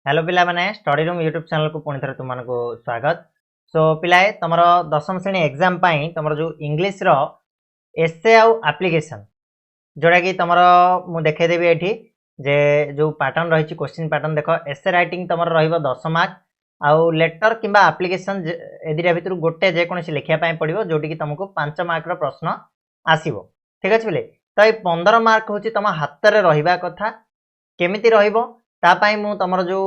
Hello पिला माने study room YouTube channel को पुणी थे तुमको स्वागत। सो पिलाए तुम दशम श्रेणी एग्जाम तुम जो इंग्लीश रो एसे आउ एप्लिकेशन जोड़ा कि तुम मु देखेदेवी ये जे जो पैटर्न रही क्वेश्चन पैटर्न देख एसे राइटिंग तुम रश मार्क आउ लेटर कि एप्लिकेशन ए दुटा भितर गोटे जेकोसी लिखापी पड़ो जोटि कि तुमको 5 मार्क प्रश्न आसो। ठीक अच्छे बोले तो ये 15 मार्क हूँ तुम हाथ में रहा कथा केमिति रहिबो तापाई मु तमर जो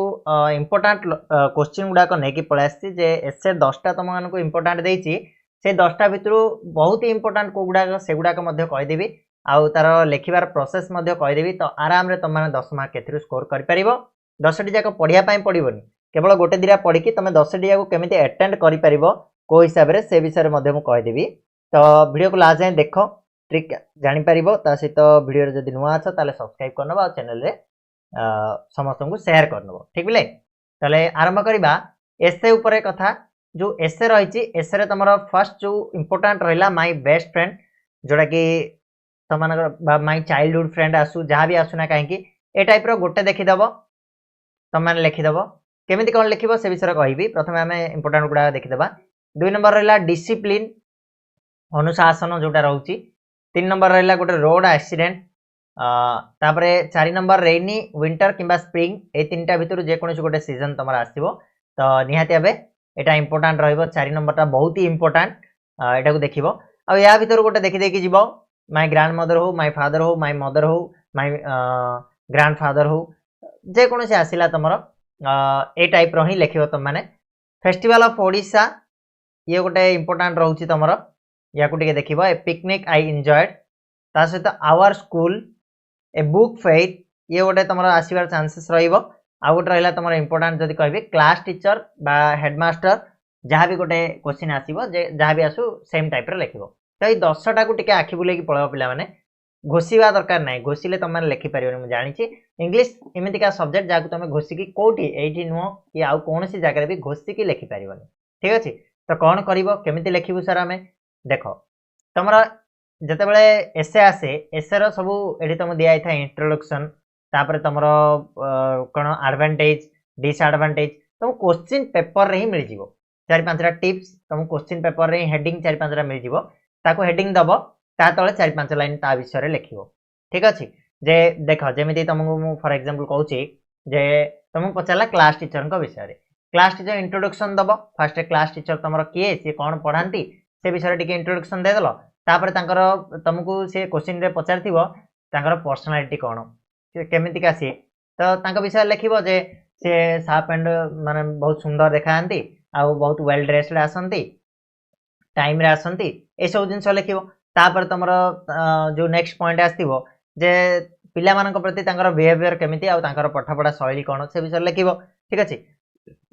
इम्पोर्टाट क्वेश्चन गुड़ाक नहीं पलि आसी जे एसे 10टा तुम मानक इम्पोर्टाट देछि से 10टा भितर बहुत ही इम्पोर्टाट को गुड़ाक से गुड़ाक कहीदेवी आउ तार लिखार प्रोसेस कहीदेवी तो आराम रे तुम मैंने 10 मार्क ए स्कोर कर 10टी जाक पढ़ापी पड़ोनी केवल गोटे दिटा पढ़ी तुम 10टी जाक केमी एटेंड कर को हिसाब से से विषय में कहीदेवी। तो वीडियो को लास्ट जाए देख ट्रिक जापर सहित वीडियो जब नुआ अच्छ ताले सब्सक्राइब करनब आ चैनल रे समस्त को शेयर करनब। ठीक बोले ताले आरंभ करवा एसे ऊपर कथा जो एसे रही एसे रे तुम फर्स्ट जो इम्पोर्टाट रहा माय बेस्ट फ्रेंड जोड़ा कि तुम माय चाइल्डहुड फ्रेंड आसू जहाँ भी आसुना कहीं ए टाइप रो गोटे देखीदेव तुम मैंने लिखिदेव केमी कौन लिख से विषय कहि प्रथम आम इम्पोर्टाट गुड़ा देखीदे। 2 नंबर रहा डिसिप्लिन अनुशासन जोटा रोचे 3 नंबर रहा गोटे रोड एक्सीडेंट तापरे 4 नंबर रेनी विंटर किंबा स्प्रिंग ए 3टा भितर जेकोसी गोटे सीजन तुम आसो तो निहाती भावे यहाँ इम्पोर्टाट रही 4 नंबर टा बहुत ही इम्पोर्टाट यहाँ को देख या भर गोटे देखीदेकी जीव माय ग्रांड मदर हो माय फादर हो माय मदर हो माय ग्रांड फादर हो जेकोसी आसला तुम ए टाइप रो ही लिख तुम मैंने फेस्टिवल ऑफ ओडिशा ये गोटे इम्पोर्टाट रोचे तुम या देख ए पिकनिक आई एंजॉयड ता सहित our school a book fair ये गोटे तुम आसबार चांसेस रहा गोटे रहा तुम इम्पोर्टाट जब कह क्लास टीचर बा हेडमास्टर जहाँ भी गोटे क्वेश्चन आसो जहाँ भी आसू सेम टाइप लिख तो ये 10टा को टिके आखि बुले पड़ो पिला माने घोषिवा दरकार ना घोषिले तुम मैंने लिखिपर मुझे जानी इंग्लीश एमतीका सब्जेक्ट जहाँ तुम घोषिकी कौटी ये नुह कि आउ कौन सी जगह भी घोषिकी लिखिपर। ठीक अच्छे तो कौन करमी लिखू सर आम देख तुम जितेबाला एसे आसे एसे सब ये तुम दिखाई था इंट्रोडक्शन तापर तुम कौन एडवांटेज डिसएडवांटेज तुम क्वेश्चन पेपर रे ही मिल जाव 4-5टा टिप्स तुम क्वेश्चन पेपर रे हेडिंग 4-5टा मिल जाव हेडिंग दब ता तले 4-5 लाइन ता विषय लिख। ठीक अच्छे जे देख जमी तुमको फॉर एग्जांपल कहूँ जे तुमको पचारा क्लास टीचर विषय क्लास टीचर इंट्रोडक्शन दब फास्ट क्लास टीचर तुम किए सी कौन पढ़ाती से विषय टी इंट्रोडक्शन देदेल तापर तुमको सी क्वेश्चन रे पचार पर्सनालीटी कौन केमिका सी तो विषय लिख जे सी साफ एंड माने बहुत सुंदर देखा आउ बहुत वेल ड्रेस्ड आसती टाइम रे आसती ये सब जिन लिख तापर तुम जो नेक्स्ट पॉइंट आसो जे पिला मानक प्रति बिहेवियर केमिति आउ पठपढ़ा शैली कौन से विषय लिख। ठीक अच्छे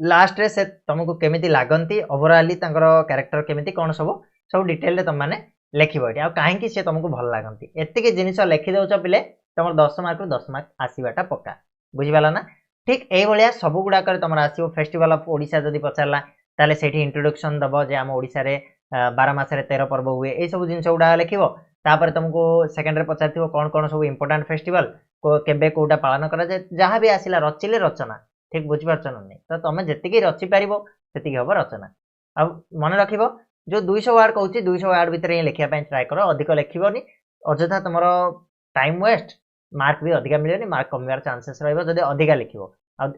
लास्ट रे से तुमको केमिति लागंती ओवरऑली कैरेक्टर केमिति कौन सब सब डिटेल रे तुम माने लिखिबो आ कहीं सी तुमको भल लगती एतिक जिनिस लिखि दौच पिले तुम 10 मार्क 10 मार्क आसवाटा पक्का बुझीपाला ना। ठीक ये सब गुड़ाक तुम आसो फेस्टिवल ऑफ ओडिशा जदि पचारा ताले सेठी इंट्रोडक्शन दब जे आम ओडिशा रे 12 मास 13 पर्व हुए ये सब जिन गुड़ा लिख तापर तुमको सेकेंड रे पचार कौन कौन सब इम्पोर्टाट फेस्टिवल केबे कोटा पालन करा जाए जहाँ भी आसला रचिले रचना। ठीक बुझीपार ना नहीं तो तुम जी रचिपार से हम रचना आ मन रख जो 200 वार्ड कहूँ 200 वार्ड भितर ही लिखापी ट्राए कर अधिक लिखनी अଯଥା तुम टाइम वेस्ट मार्क भी अधिका मिले मार्क कमार चांसेस रही अधिका लिख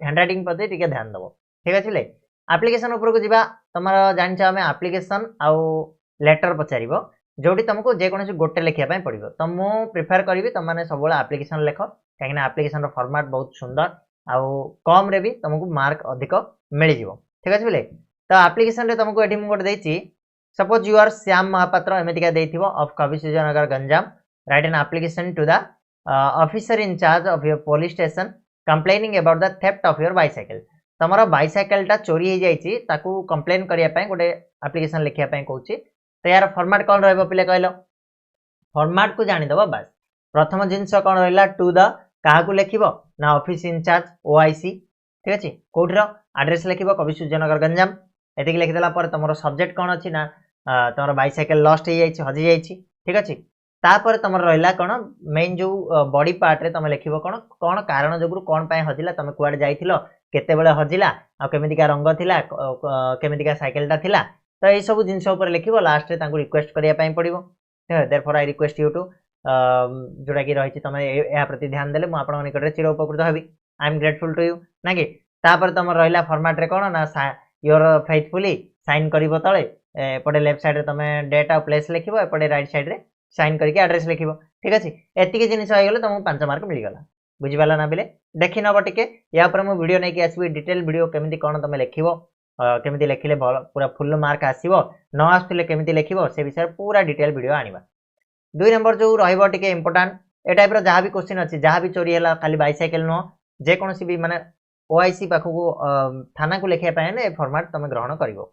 हैंड रईटिंग प्रति टिके ध्यान दब। ठीक अच्छे एप्लिकेशन उपरको जीवा तुम जान आम एप्लिकेशन आउ लेटर पचार जोटी तुमको जेकोसी गोटे लिखापी पड़ो तो मु प्रिफर करी तुम मैंने सब एप्लिकेशन लिख कहीं एप्लिकेशन फॉर्मेट बहुत सुंदर आउ कम रे भी तुमको मार्क अधिक मिल जाव। ठीक अच्छे बोले तो एप्लिकेशन रे तुमको ये गोटे suppose you are Shyam Mahapatra एमतीका of Kabisuryanagar Ganjam write an application to the officer in charge of your police station complaining about the theft of your bicycle तुम बाइसाइकलटा चोरी हो जाए कंप्लेन करने गोटे एप्लिकेशन लिखापी कहूँ तो यार फॉर्मेट कौन रे कहल फॉर्मेट को जानीदेव बास प्रथम जिनस कौन रहा टू द क्या लिख ना ऑफिस इंचार्ज ओआईसी। ठीक अच्छे कौटर एड्रेस लिख कवि सूर्यनगर गंजाम ये लिखिदेला तुम सब्जेक्ट कौन अच्छी ना तुम बाइसाइकेल लस्ट हो हजि जाइए। ठीक अच्छे तापर तुम रहा कौन मेन जो बॉडी पार्ट रे तुम लिखिबो कौन कौन कारण जोगुरु कौन पाए हजिला तुम कुआडे जाइथिलो केते बेले हजिला आ केमितिका रंग थिला केमितिका साइकेलटा थिला तो ये सब जिनस ऊपर लिखिबो लास्ट रे तांको रिक्वेस्ट करिया पई पड़िबो therefore I request you to जोड़ा कि रही तुम या प्रति ध्यान देले मु आपन निकट रे चिर उपकृत हेबी I am grateful to you ना कि तापर तुम रहिला फॉर्मेट रे कोन ना योर फेथफुली साइन करिवो तळे एपटे लेफ्ट साइड रे तुम डेट आ प्लेस लिखिबो एपटे राइट साइड रे साइन करके एड्रेस लिखिबो ठीक अछि एतिके जिनिस होय गेले तुमको 5 मार्क मिल गला बुझि पाला ना बिले देखि नबो टिके या ऊपर मु वीडियो नै कि आसीबी डिटेल वीडियो केमिति कोन तुम लिखिबो केमिति लिखिले पूरा फुल मार्क आसीबो न आस्थिले केमिति लिखिबो से विषय पूरा डिटेल वीडियो आनिबा 2 नंबर जो रहइबो टिके इंपोर्टेंट ए टाइप रो जहां भी क्वेश्चन अछि जहां भी चोरी हैला खाली बाइसाइकल नो जे कोनसी भी माने ओआईसी पाखो थाना को लिखिया पाए ने फॉर्मेट तुम ग्रहण करिवो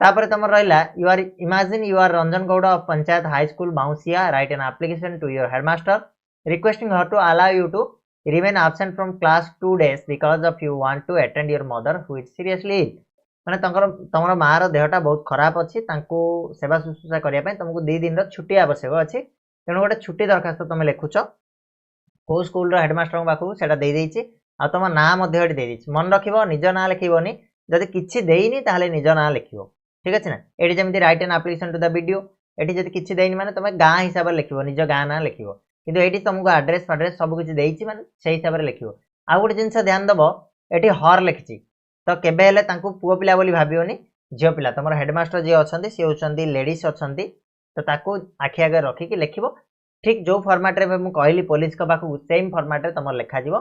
तापर तुम रहिला you are imagine you are Ranjan Gaud of panchayat high school Bounsia write an application to your headmaster requesting her to allow you to remain absent from class 2 days because of you want to attend your mother who is seriously ill माने तमरो मार देहटा बहुत खराब अछि तांको सेवा शुश्रूषा करिया पय तुमको 2 दिन रो छुट्टी आवश्यक अछि तेनु गोटे छुट्टी दरखास्त तुम लिखुचो को स्कूल रो हेडमास्टर बाखु सेटा दे देइछि आ तुम ना मध्ये दे देइछि मन रखिबो निज ना लिखिबोनी जदि किछि देइनी ताहले निज ना लिखिबो ठीक अछि ना एठी जेमिति write an application to the video एठी जदि किछि देइनी माने तुम गां हिसाब रे लिखिबो निज गां ना लिखिबो किंतु एठी तुमको एड्रेस फड्रेस सब किछि देइछि माने सेही हिसाब रे लिखिबो आ गोटे जिंस ध्यान दबो एठी हर लिखिछि तो केबे हेले तांको पुओ पिला बोली भाबियोनी झियो पिला तमरो हेडमास्टर जे अछंती से होचंती लेडीज अछंती तो ताको आखि आगे रखी कि लिखिबो ठीक जो फॉर्मेट रे मु कहली पुलिस का बाकू सेम फॉर्मेट रे तमर लिखा जीवो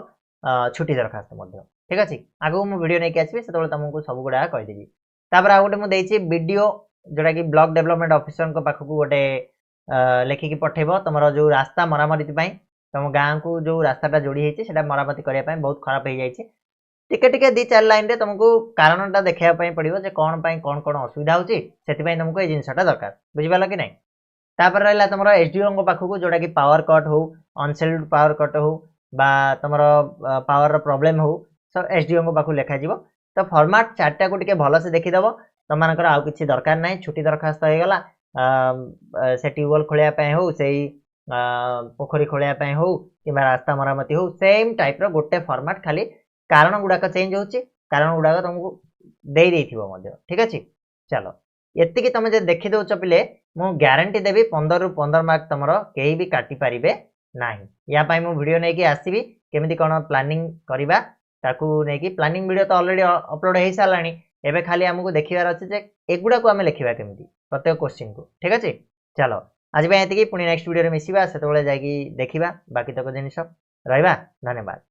छुट्टी दरखास्त मध्ये ठीक अछि आगो मु वीडियो नै के आसीबी सेतोले तुमको सब गुडा कहि देबी तापर आ गोटे मु देइछि वीडियो जोडा कि ब्लॉक डेवलपमेंट ऑफिसर को पाखु गोटे लेखि कि पठेबो तमरो जो रास्ता मरामती पई तम गां को जो रास्ताटा जोड़ी हेछि सेटा मरामती करिया पई बहुत खराब हे जाइछि टिके टिके 2-4 लाइन रे तुमको कारणटा देखिया पई पड़िबो जे कोन पई कोन असुविधा होछि सेति पई तुमको ए जिंसटा दरकार बुझिबाला कि नै तापर रहला तमरो एसडीओ को पाखु जोडा कि पावर कट हो अनसेल्ड पावर कट हो बा तमरो पावर रो प्रॉब्लम हो सब एसडीओ को पाखु लेखा जीवो तो फॉर्मेट चारटा को टिके भलो से देखि दबो तमानकर आउ किछि दरकार नै छुट्टी दरखास्त हो गेला से ट्यूबवेल खोलिया पय हो सेही पोखरी खोलिया पय हो किबा रास्ता मरामती हो सेम टाइप रो गोटे फॉर्मेट खाली कारण गुडा चेंज होछि कारण गुडा तुमको दे देथिबो मध्ये ठीक अछि चलो एति कि तमे जे देखि दोछ पिले मु गारंटी देबी 15 रु 15 मार्क तमरो केही भी काटी परिबे नाही या पय मु वीडियो नै कि आसीबी केमिति कोन प्लानिंग करिबा ताकू नै कि प्लानिंग वीडियो तो ऑलरेडी अपलोड हे सालानी एबे खाली हमकु देखिबार अछि जे एगुडा को हमें लिखिबा केमिति प्रत्येक क्वेश्चन को ठीक अछि चलो आज बे एति कि पुनी नेक्स्ट वीडियो रे मिसिबा सेतोले जाई कि देखिबा बाकी तक जिनिस रहइबा धन्यवाद।